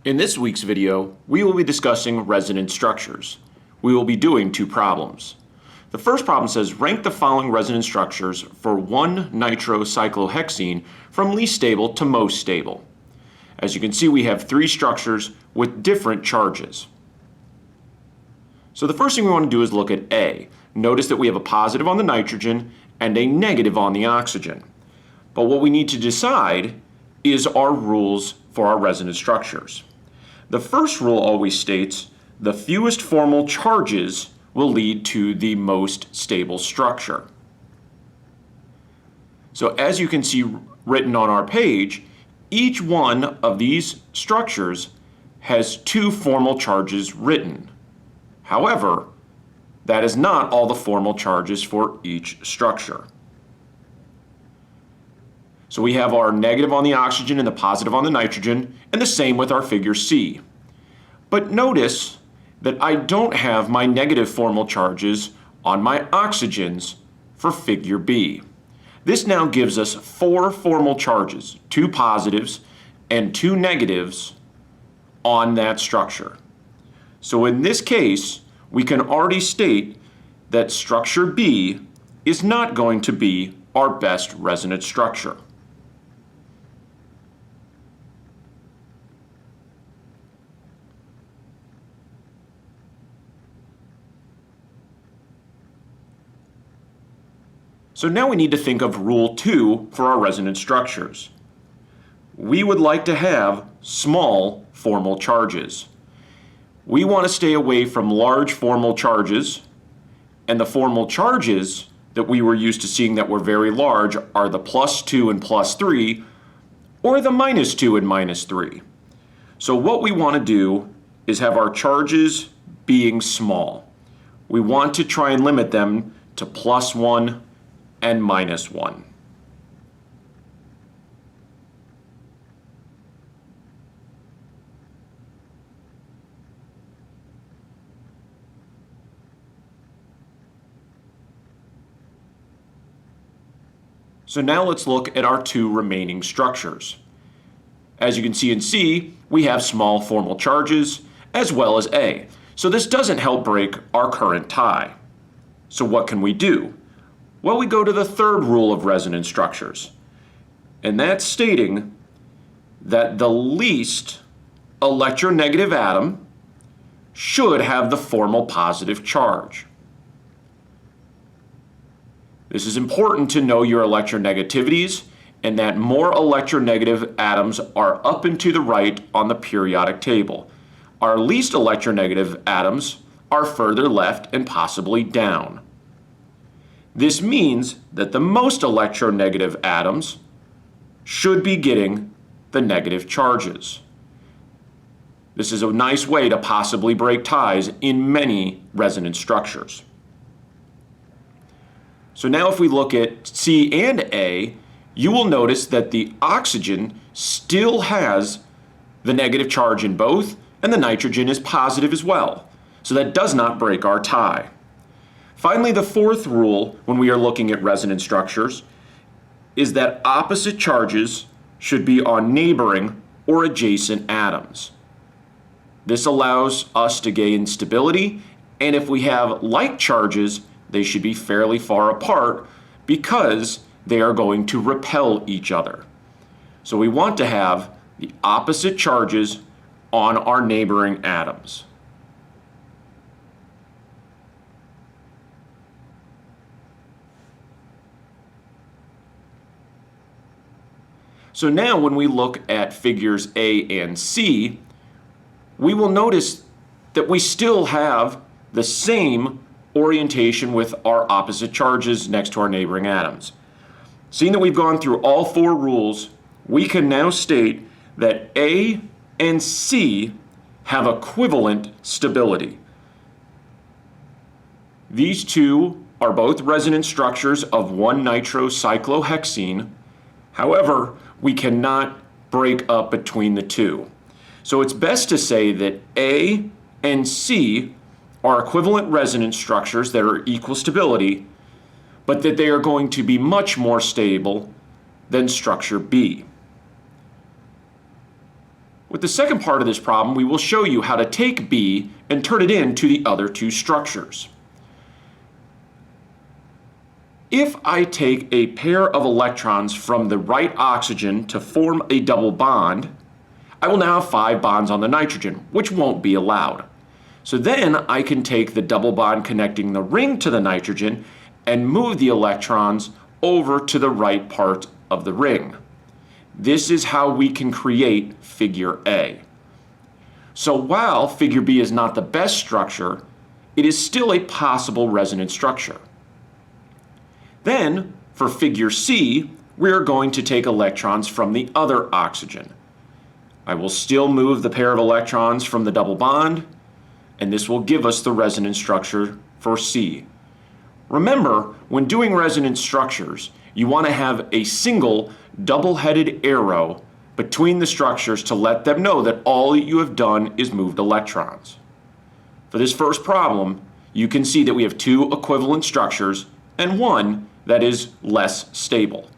In this week's video, we will be discussing resonance structures. We will be doing two problems. The first problem says rank the following resonance structures for 1-nitrocyclohexene from least stable to most stable. As you can see, we have three structures with different charges. So the first thing we want to do is look at A. Notice that we have a positive on the nitrogen and a negative on the oxygen. But what we need to decide is our rules for our resonance structures. The first rule always states the fewest formal charges will lead to the most stable structure. So as you can see written on our page, each one of these structures has two formal charges written. However, that is not all the formal charges for each structure. So we have our negative on the oxygen and the positive on the nitrogen, and the same with our figure C. But notice that I don't have my negative formal charges on my oxygens for figure B. This now gives us four formal charges, two positives and two negatives on that structure. So in this case, we can already state that structure B is not going to be our best resonance structure. So now we need to think of rule 2 for our resonance structures. We would like to have small formal charges. We want to stay away from large formal charges, and the formal charges that we were used to seeing that were very large are the +2 and +3, or the -2 and -3. So what we want to do is have our charges being small. We want to try and limit them to +1 and -1. So now let's look at our two remaining structures. As you can see in C, we have small formal charges as well as A. So this doesn't help break our current tie. So what can we do? Well, we go to the third rule of resonance structures, and that's stating that the least electronegative atom should have the formal positive charge. This is important to know your electronegativities and that more electronegative atoms are up and to the right on the periodic table. Our least electronegative atoms are further left and possibly down. This means that the most electronegative atoms should be getting the negative charges. This is a nice way to possibly break ties in many resonance structures. So now if we look at C and A, you will notice that the oxygen still has the negative charge in both, and the nitrogen is positive as well. So that does not break our tie. Finally, the fourth rule when we are looking at resonance structures is that opposite charges should be on neighboring or adjacent atoms. This allows us to gain stability, and if we have like charges, they should be fairly far apart because they are going to repel each other. So we want to have the opposite charges on our neighboring atoms. So now when we look at figures A and C, we will notice that we still have the same orientation with our opposite charges next to our neighboring atoms. Seeing that we've gone through all four rules, we can now state that A and C have equivalent stability. These two are both resonance structures of 1-nitrocyclohexene. However, we cannot break up between the two. So it's best to say that A and C are equivalent resonance structures that are equal stability, but that they are going to be much more stable than structure B. With the second part of this problem, we will show you how to take B and turn it into the other two structures. If I take a pair of electrons from the right oxygen to form a double bond, I will now have 5 bonds on the nitrogen, which won't be allowed. So then I can take the double bond connecting the ring to the nitrogen and move the electrons over to the right part of the ring. This is how we can create figure A. So while figure B is not the best structure, it is still a possible resonance structure. Then, for figure C, we are going to take electrons from the other oxygen. I will still move the pair of electrons from the double bond, and this will give us the resonance structure for C. Remember, when doing resonance structures, you want to have a single double-headed arrow between the structures to let them know that all that you have done is moved electrons. For this first problem, you can see that we have 2 equivalent structures and one that is less stable.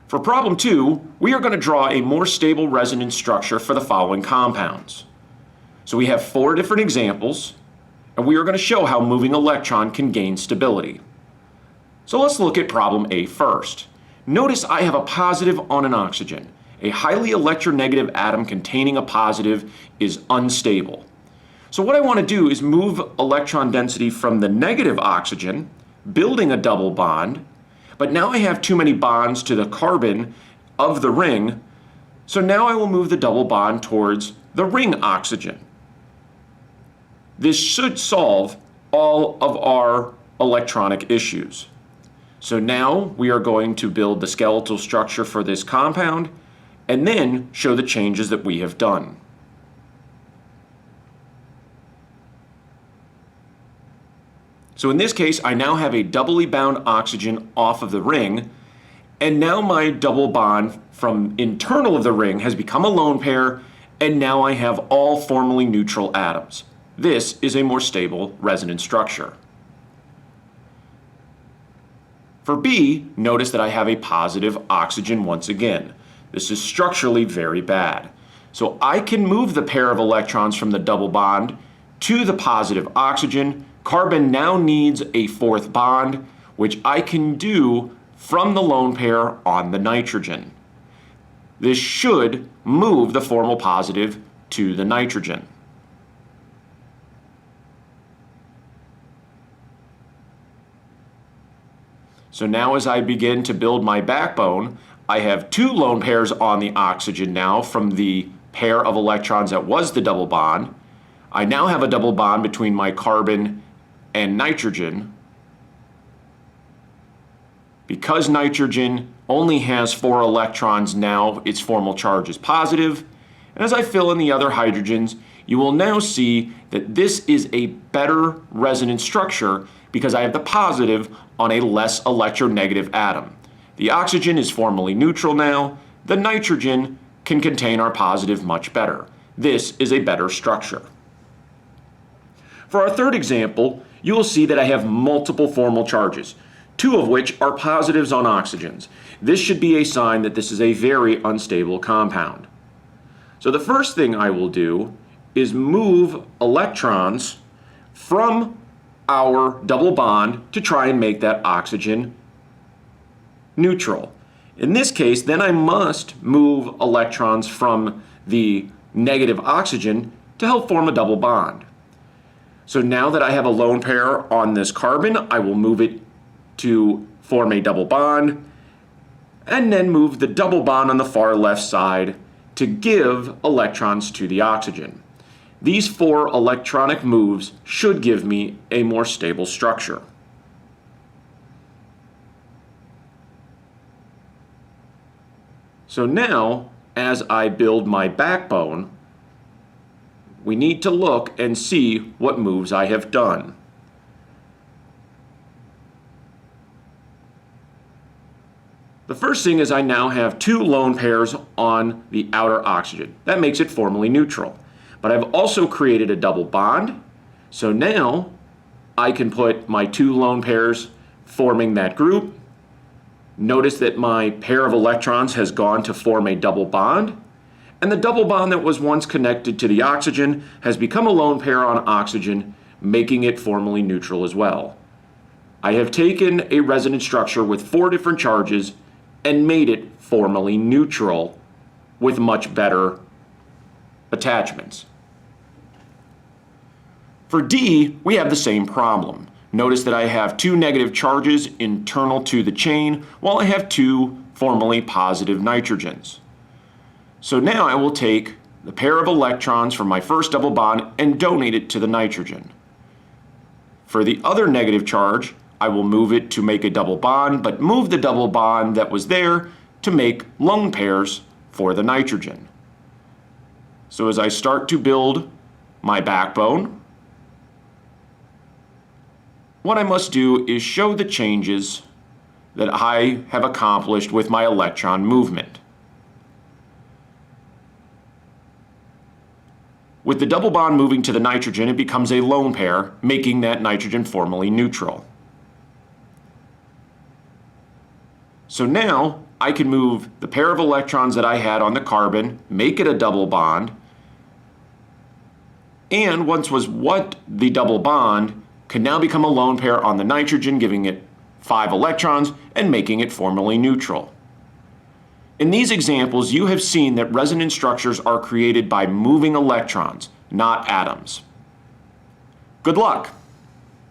For problem 2, we are going to draw a more stable resonance structure for the following compounds. So we have 4 different examples, and we are going to show how moving electron can gain stability. So let's look at problem A first. Notice I have a positive on an oxygen. A highly electronegative atom containing a positive is unstable. So what I want to do is move electron density from the negative oxygen, building a double bond, but now I have too many bonds to the carbon of the ring, so now I will move the double bond towards the ring oxygen. This should solve all of our electronic issues. So now we are going to build the skeletal structure for this compound and then show the changes that we have done. So in this case, I now have a doubly bound oxygen off of the ring, and now my double bond from internal of the ring has become a lone pair, and now I have all formally neutral atoms. This is a more stable resonance structure. For B, notice that I have a positive oxygen once again. This is structurally very bad. So I can move the pair of electrons from the double bond to the positive oxygen. Carbon now needs a 4th bond, which I can do from the lone pair on the nitrogen. This should move the formal positive to the nitrogen. So now as I begin to build my backbone, I have 2 lone pairs on the oxygen now from the pair of electrons that was the double bond. I now have a double bond between my carbon and nitrogen. Because nitrogen only has 4 electrons now, its formal charge is positive. And as I fill in the other hydrogens, you will now see that this is a better resonance structure because I have the positive on a less electronegative atom. The oxygen is formally neutral now. The nitrogen can contain our positive much better. This is a better structure. For our third example, you will see that I have multiple formal charges, 2 of which are positives on oxygens. This should be a sign that this is a very unstable compound. So the first thing I will do is move electrons from our double bond to try and make that oxygen neutral. In this case, then I must move electrons from the negative oxygen to help form a double bond. So now that I have a lone pair on this carbon, I will move it to form a double bond, and then move the double bond on the far left side to give electrons to the oxygen. These 4 electronic moves should give me a more stable structure. So now, as I build my backbone, we need to look and see what moves I have done. The first thing is I now have 2 lone pairs on the outer oxygen. That makes it formally neutral. But I've also created a double bond. So now I can put my 2 lone pairs forming that group. Notice that my pair of electrons has gone to form a double bond. and the double bond that was once connected to the oxygen has become a lone pair on oxygen, making it formally neutral as well. I have taken a resonance structure with 4 different charges and made it formally neutral with much better attachments. For D, we have the same problem. Notice that I have 2 negative charges internal to the chain, while I have 2 formally positive nitrogens. So now I will take the pair of electrons from my first double bond and donate it to the nitrogen. For the other negative charge, I will move it to make a double bond, but move the double bond that was there to make lone pairs for the nitrogen. So as I start to build my backbone, what I must do is show the changes that I have accomplished with my electron movement. With the double bond moving to the nitrogen, it becomes a lone pair, making that nitrogen formally neutral. So now I can move the pair of electrons that I had on the carbon, make it a double bond, and once was what the double bond can now become a lone pair on the nitrogen, giving it 5 electrons and making it formally neutral. In these examples, you have seen that resonance structures are created by moving electrons, not atoms. Good luck!